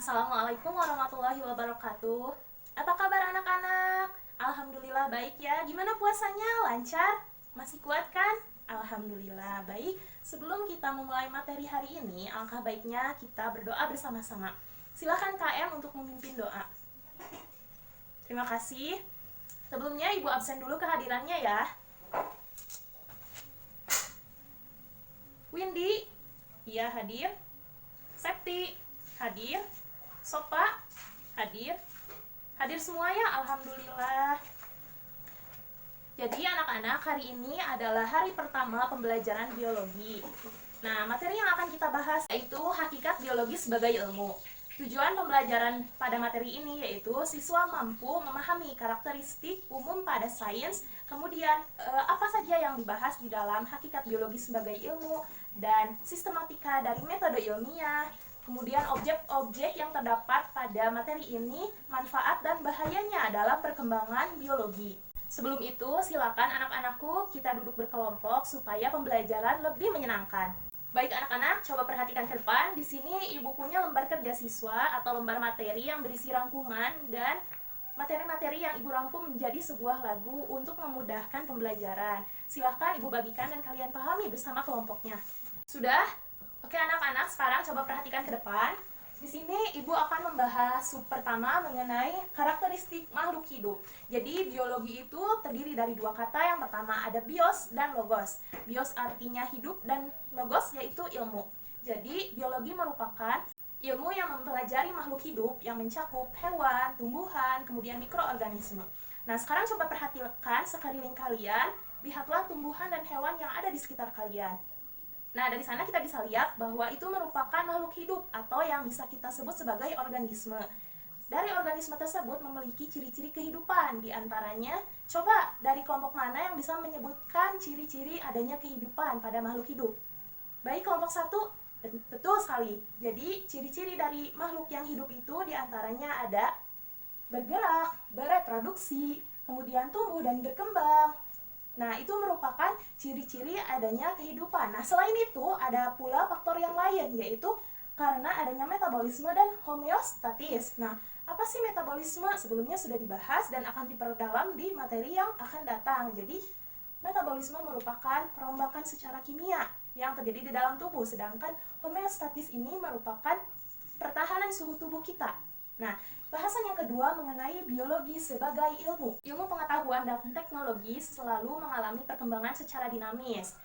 Assalamualaikum warahmatullahi wabarakatuh. Apa kabar anak-anak? Alhamdulillah baik ya. Gimana puasanya? Lancar? Masih kuat kan? Alhamdulillah baik. Sebelum kita memulai materi hari ini, alangkah baiknya kita berdoa bersama-sama. Silakan KM untuk memimpin doa. Terima kasih. Sebelumnya Ibu absen dulu kehadirannya ya. Windy, iya hadir. Septi, hadir. Sopa, hadir. Hadir semua ya, alhamdulillah. Jadi anak-anak, hari ini adalah hari pertama pembelajaran biologi. Nah, materi yang akan kita bahas yaitu hakikat biologi sebagai ilmu. Tujuan pembelajaran pada materi ini yaitu siswa mampu memahami karakteristik umum pada sains, kemudian apa saja yang dibahas di dalam hakikat biologi sebagai ilmu, dan sistematika dari metode ilmiah, kemudian objek-objek yang terdapat pada materi ini, manfaat dan bahayanya dalam perkembangan biologi. Sebelum itu, silakan anak-anakku kita duduk berkelompok supaya pembelajaran lebih menyenangkan. Baik anak-anak, coba perhatikan ke depan. Di sini ibu punya lembar kerja siswa atau lembar materi yang berisi rangkuman dan materi-materi yang ibu rangkum menjadi sebuah lagu untuk memudahkan pembelajaran. Silahkan ibu bagikan dan kalian pahami bersama kelompoknya. Sudah? Oke anak-anak, sekarang coba perhatikan ke depan. Di sini ibu akan membahas sub pertama mengenai karakteristik makhluk hidup. Jadi biologi itu terdiri dari dua kata. Yang pertama ada bios dan logos. Bios artinya hidup dan logos yaitu ilmu. Jadi biologi merupakan ilmu yang mempelajari makhluk hidup yang mencakup hewan, tumbuhan, kemudian mikroorganisme. Nah, sekarang coba perhatikan sekeliling kalian. Lihatlah tumbuhan dan hewan yang ada di sekitar kalian. Nah, dari sana kita bisa lihat bahwa itu merupakan makhluk hidup atau yang bisa kita sebut sebagai organisme. Dari organisme tersebut memiliki ciri-ciri kehidupan. Di antaranya, coba dari kelompok mana yang bisa menyebutkan ciri-ciri adanya kehidupan pada makhluk hidup? Baik, kelompok 1. Betul sekali. Jadi, ciri-ciri dari makhluk yang hidup itu di antaranya ada bergerak, bereproduksi, kemudian tumbuh dan berkembang. Nah, itu merupakan ciri-ciri adanya kehidupan. Nah, selain itu, ada pula faktor yang lain, yaitu karena adanya metabolisme dan homeostatis. Nah, apa sih metabolisme? Sebelumnya sudah dibahas dan akan diperdalam di materi yang akan datang. Jadi, metabolisme merupakan perombakan secara kimia yang terjadi di dalam tubuh, sedangkan homeostatis ini merupakan pertahanan suhu tubuh kita. Nah, bahasan yang kedua mengenai biologi sebagai ilmu. Ilmu pengetahuan dan teknologi selalu mengalami perkembangan secara dinamis.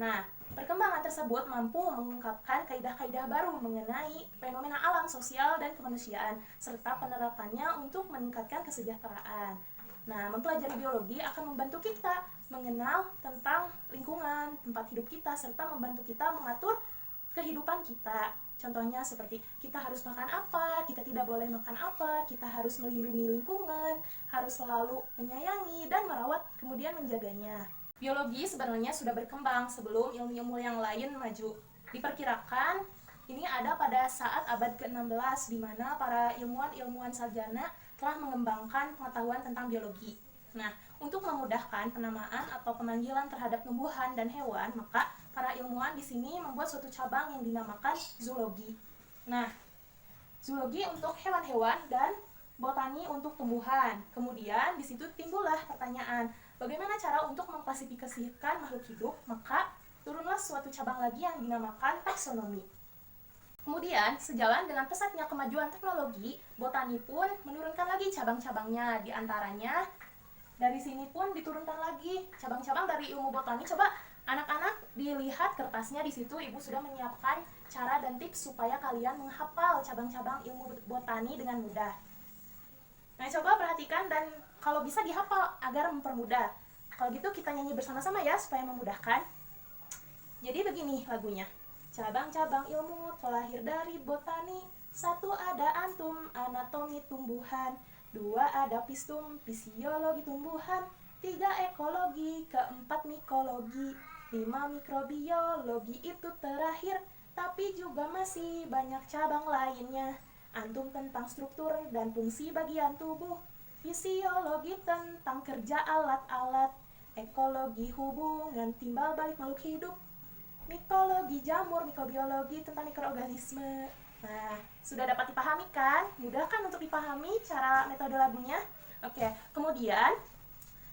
Nah, perkembangan tersebut mampu mengungkapkan kaidah-kaidah baru mengenai fenomena alam, sosial, dan kemanusiaan, serta penerapannya untuk meningkatkan kesejahteraan. Nah, mempelajari biologi akan membantu kita mengenal tentang lingkungan, tempat hidup kita, serta membantu kita mengatur kehidupan kita. Contohnya seperti kita harus makan apa, kita tidak boleh makan apa, kita harus melindungi lingkungan, harus selalu menyayangi dan merawat, kemudian menjaganya. Biologi sebenarnya sudah berkembang sebelum ilmu-ilmu yang lain maju. Diperkirakan ini ada pada saat abad ke-16 di mana para ilmuwan-ilmuwan sarjana telah mengembangkan pengetahuan tentang biologi. Nah, untuk memudahkan penamaan atau pemanggilan terhadap tumbuhan dan hewan, maka para ilmuwan di sini membuat suatu cabang yang dinamakan zoologi. Nah, zoologi untuk hewan-hewan dan botani untuk tumbuhan. Kemudian di situ timbullah pertanyaan, bagaimana cara untuk mengklasifikasikan makhluk hidup? Maka turunlah suatu cabang lagi yang dinamakan taksonomi. Kemudian, sejalan dengan pesatnya kemajuan teknologi, botani pun menurunkan lagi cabang-cabangnya. Di antaranya, dari sini pun diturunkan lagi cabang-cabang dari ilmu botani. Coba anak-anak dilihat kertasnya, di situ ibu sudah menyiapkan cara dan tips supaya kalian menghafal cabang-cabang ilmu botani dengan mudah. Nah, coba perhatikan dan kalau bisa dihafal agar mempermudah. Kalau gitu kita nyanyi bersama-sama ya supaya memudahkan. Jadi begini lagunya. Cabang-cabang ilmu terlahir dari botani. 1 ada antum, anatomi tumbuhan. 2 ada pistum, fisiologi tumbuhan. 3 ekologi, 4 mikologi. 5 mikrobiologi itu terakhir, tapi juga masih banyak cabang lainnya. Antum tentang struktur dan fungsi bagian tubuh. Fisiologi tentang kerja alat-alat. Ekologi hubungan timbal balik makhluk hidup. Mikologi jamur, mikrobiologi tentang mikroorganisme. Nah, Sudah dapat dipahami kan? Mudah kan untuk dipahami cara metode lagunya? Oke, kemudian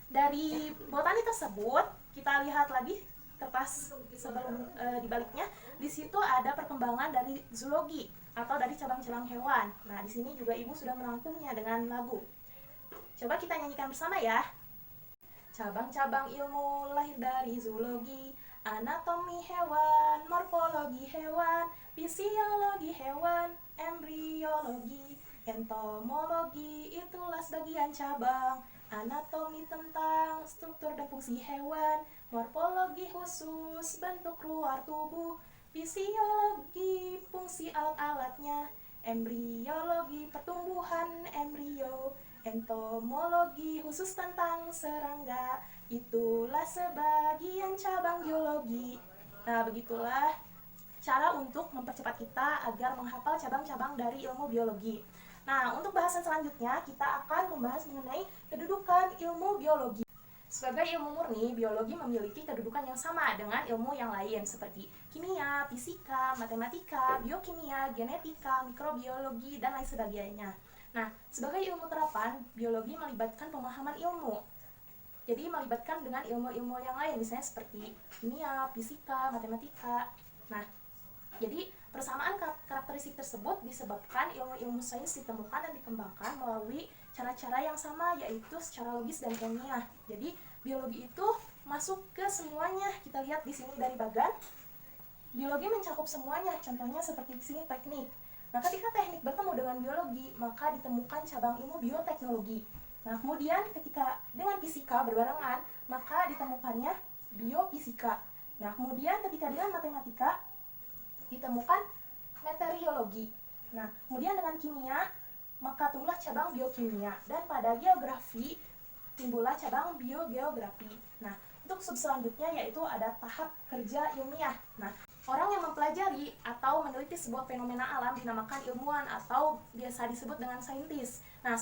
dari botani tersebut kita lihat lagi kertas sebelum di baliknya. Di situ ada perkembangan dari zoologi atau dari cabang-cabang hewan. Nah, di sini juga Ibu sudah merangkumnya dengan lagu. Coba kita nyanyikan bersama ya. Cabang-cabang ilmu lahir dari zoologi, anatomi hewan, morfologi hewan, fisiologi hewan, embriologi, entomologi, itulah sebagian cabang. Anatomi tentang struktur dan fungsi hewan, morfologi khusus bentuk luar tubuh, fisiologi fungsi alat-alatnya, embriologi pertumbuhan embrio, entomologi khusus tentang serangga, itulah sebagian cabang biologi. Nah, begitulah cara untuk mempercepat kita agar menghafal cabang-cabang dari ilmu biologi. Nah, untuk bahasan selanjutnya kita akan membahas mengenai kedudukan ilmu biologi. Sebagai ilmu murni, biologi memiliki kedudukan yang sama dengan ilmu yang lain seperti kimia, fisika, matematika, biokimia, genetika, mikrobiologi, dan lain sebagainya. Nah, sebagai ilmu terapan, biologi melibatkan pemahaman ilmu. Jadi melibatkan dengan ilmu-ilmu yang lain, misalnya seperti kimia, fisika, matematika. Nah, jadi persamaan karakteristik tersebut disebabkan ilmu-ilmu sains ditemukan dan dikembangkan melalui cara-cara yang sama, yaitu secara logis dan ilmiah. Jadi biologi itu masuk ke semuanya. Kita lihat di sini dari bagan. Biologi mencakup semuanya. Contohnya seperti di sini teknik. Nah, ketika teknik bertemu dengan biologi, maka ditemukan cabang ilmu bioteknologi. Nah, kemudian ketika dengan fisika berbarengan, maka ditemukannya biofisika. Nah, kemudian ketika dengan matematika ditemukan meteorologi. Nah, kemudian dengan kimia, maka tumbuhlah cabang biokimia. Dan pada geografi, timbullah cabang biogeografi. Nah, untuk sub selanjutnya yaitu ada tahap kerja ilmiah. Nah, orang yang mempelajari atau meneliti sebuah fenomena alam dinamakan ilmuwan atau biasa disebut dengan saintis. Nah,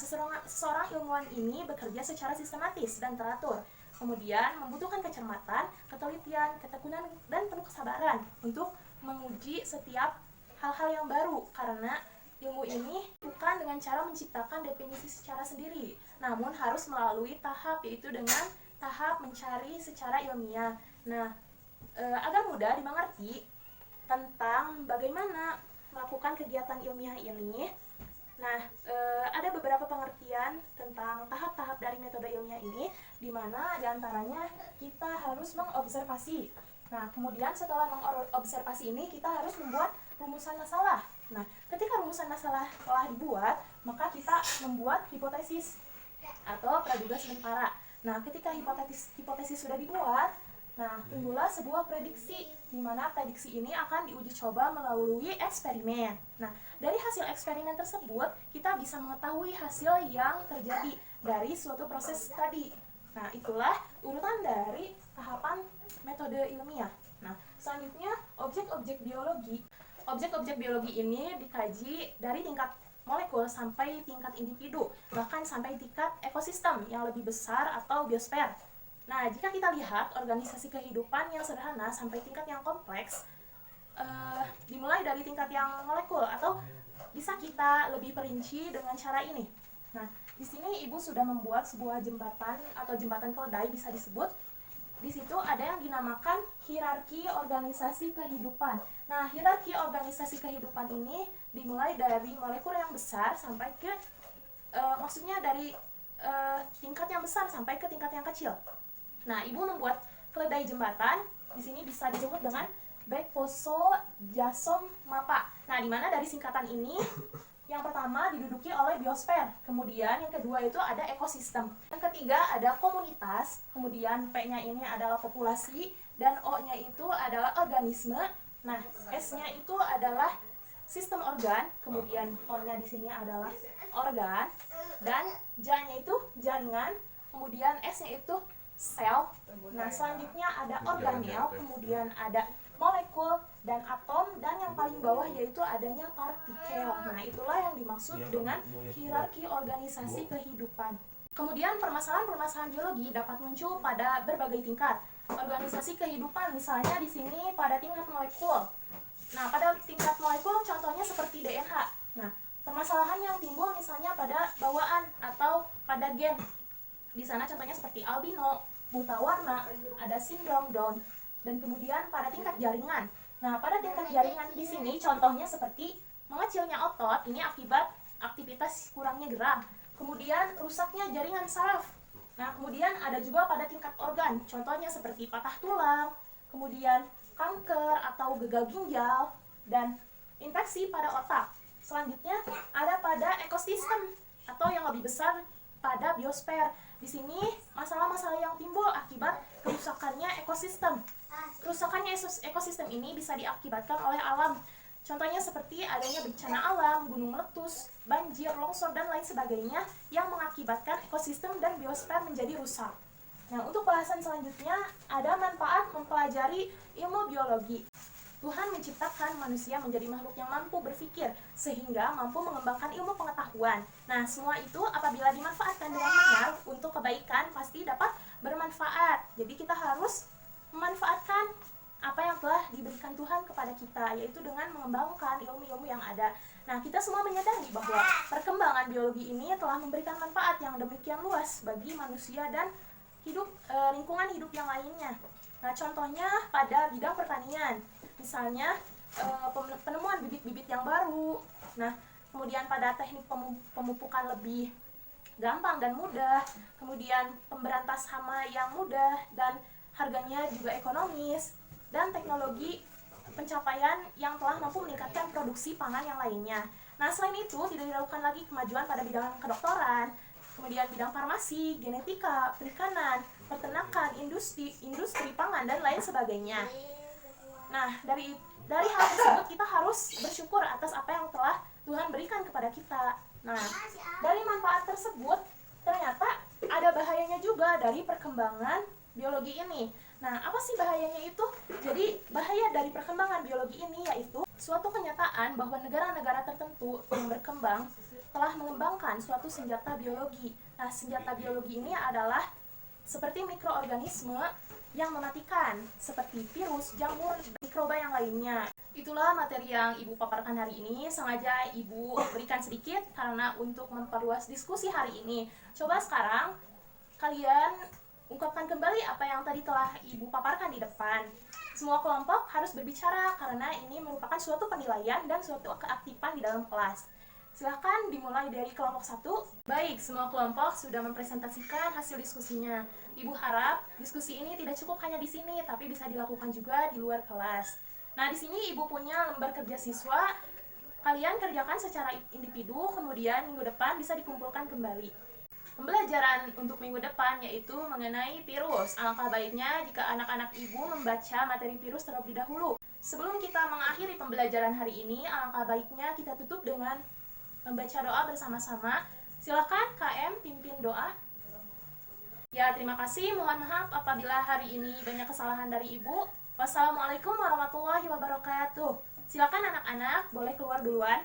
seseorang ilmuwan ini bekerja secara sistematis dan teratur. Kemudian membutuhkan kecermatan, ketelitian, ketekunan, dan penuh kesabaran untuk menguji setiap hal-hal yang baru, karena ilmu ini bukan dengan cara menciptakan definisi secara sendiri, namun harus melalui tahap, yaitu dengan tahap mencari secara ilmiah. Nah, agar mudah dimengerti tentang bagaimana melakukan kegiatan ilmiah ini, nah, ada beberapa pengertian tentang tahap-tahap dari metode ilmiah ini, di mana diantaranya kita harus mengobservasi. Nah, kemudian setelah mengobservasi ini, kita harus membuat rumusan masalah. Nah, ketika rumusan masalah telah dibuat, maka kita membuat hipotesis atau praduga sementara. Nah, ketika hipotesis sudah dibuat, nah, timbullah sebuah prediksi, di mana prediksi ini akan diuji coba melalui eksperimen. Nah, dari hasil eksperimen tersebut, kita bisa mengetahui hasil yang terjadi dari suatu proses tadi. Nah, itulah urutan dari tahapan metode ilmiah. Nah, selanjutnya objek-objek biologi. Objek-objek biologi ini dikaji dari tingkat molekul sampai tingkat individu, bahkan sampai tingkat ekosistem yang lebih besar atau biosfer. Nah, jika kita lihat organisasi kehidupan yang sederhana sampai tingkat yang kompleks, dimulai dari tingkat yang molekul, atau bisa kita lebih perinci dengan cara ini. Nah, di sini Ibu sudah membuat sebuah jembatan atau jembatan keledai bisa disebut. Di situ ada yang dinamakan hierarki organisasi kehidupan. Nah, hierarki organisasi kehidupan ini dimulai dari molekul yang besar sampai ke maksudnya dari tingkat yang besar sampai ke tingkat yang kecil. Nah, Ibu membuat keledai jembatan. Di sini bisa disebut dengan Bekposo-Jasom-Mapa. Nah, di mana dari singkatan ini yang pertama diduduki oleh biosfer, kemudian yang kedua itu ada ekosistem, yang ketiga ada komunitas, kemudian P-nya ini adalah populasi, dan O-nya itu adalah organisme. Nah, S-nya itu adalah sistem organ, kemudian O-nya di sini adalah organ, dan J-nya itu jaringan, kemudian S-nya itu sel. Nah, selanjutnya ada organel, kemudian ada molekul dan atom, dan yang paling bawah yaitu adanya partikel. Nah, itulah yang dimaksud dengan hierarki organisasi kehidupan. Kemudian permasalahan-permasalahan biologi dapat muncul pada berbagai tingkat. Organisasi kehidupan misalnya di sini pada tingkat molekul. Nah, pada tingkat molekul contohnya seperti DNA. Nah, ada gen. Di sana contohnya seperti albino, buta warna, ada sindrom Down, dan kemudian pada tingkat jaringan. Nah, pada tingkat jaringan di sini contohnya seperti mengecilnya otot, ini akibat aktivitas kurangnya gerak. Kemudian rusaknya jaringan saraf. Nah, kemudian ada juga pada tingkat organ, contohnya seperti patah tulang, kemudian kanker atau gagal ginjal, dan infeksi pada otak. Selanjutnya ada pada ekosistem atau yang lebih besar pada biosfer. Di sini masalah-masalah yang timbul akibat kerusakannya ekosistem. Kerusakannya ekosistem ini bisa diakibatkan oleh alam. Contohnya seperti adanya bencana alam, gunung meletus, banjir, longsor, dan lain sebagainya yang mengakibatkan ekosistem dan biosfer menjadi rusak. Nah, untuk bahasan selanjutnya ada manfaat mempelajari ilmu biologi. Tuhan menciptakan manusia menjadi makhluk yang mampu berpikir, sehingga mampu mengembangkan ilmu pengetahuan. Nah, semua itu apabila dimanfaatkan dengan benar untuk kebaikan, pasti dapat bermanfaat. Jadi kita harus memanfaatkan apa yang telah diberikan Tuhan kepada kita, yaitu dengan mengembangkan ilmu-ilmu yang ada. Nah, kita semua menyadari bahwa perkembangan biologi ini telah memberikan manfaat yang demikian luas bagi manusia dan lingkungan hidup yang lainnya. Nah, contohnya pada bidang pertanian, misalnya penemuan bibit-bibit yang baru. Nah, kemudian pada teknik pemupukan lebih gampang dan mudah, kemudian pemberantas hama yang mudah dan harganya juga ekonomis, dan teknologi pencapaian yang telah mampu meningkatkan produksi pangan yang lainnya. Nah, selain itu tidak diragukan lagi kemajuan pada bidang kedokteran, kemudian bidang farmasi, genetika, perikanan, peternakan, industri pangan, dan lain sebagainya. Nah, dari hal tersebut kita harus bersyukur atas apa yang telah Tuhan berikan kepada kita. Nah, dari manfaat tersebut ternyata ada bahayanya juga dari perkembangan biologi ini. Nah, apa sih bahayanya itu? Jadi, bahaya dari perkembangan biologi ini yaitu suatu kenyataan bahwa negara-negara tertentu yang berkembang telah mengembangkan suatu senjata biologi. Nah, senjata biologi ini adalah seperti mikroorganisme yang mematikan, seperti virus, jamur, mikroba yang lainnya. Itulah materi yang Ibu paparkan hari ini. Sengaja Ibu berikan sedikit karena untuk memperluas diskusi hari ini. Coba sekarang kalian ungkapkan kembali apa yang tadi telah Ibu paparkan di depan. Semua kelompok harus berbicara karena ini merupakan suatu penilaian dan suatu keaktifan di dalam kelas. Silahkan dimulai dari kelompok 1. Baik, semua kelompok sudah mempresentasikan hasil diskusinya. Ibu harap diskusi ini tidak cukup hanya di sini, tapi bisa dilakukan juga di luar kelas. Nah, di sini Ibu punya lembar kerja siswa. Kalian kerjakan secara individu, kemudian minggu depan bisa dikumpulkan kembali. Pembelajaran untuk minggu depan yaitu mengenai virus. Alangkah baiknya jika anak-anak Ibu membaca materi virus terlebih dahulu. Sebelum kita mengakhiri pembelajaran hari ini, alangkah baiknya kita tutup dengan membaca doa bersama-sama. Silakan KM pimpin doa. Ya, terima kasih. Mohon maaf apabila hari ini banyak kesalahan dari Ibu. Wassalamualaikum warahmatullahi wabarakatuh. Silakan anak-anak, boleh keluar duluan.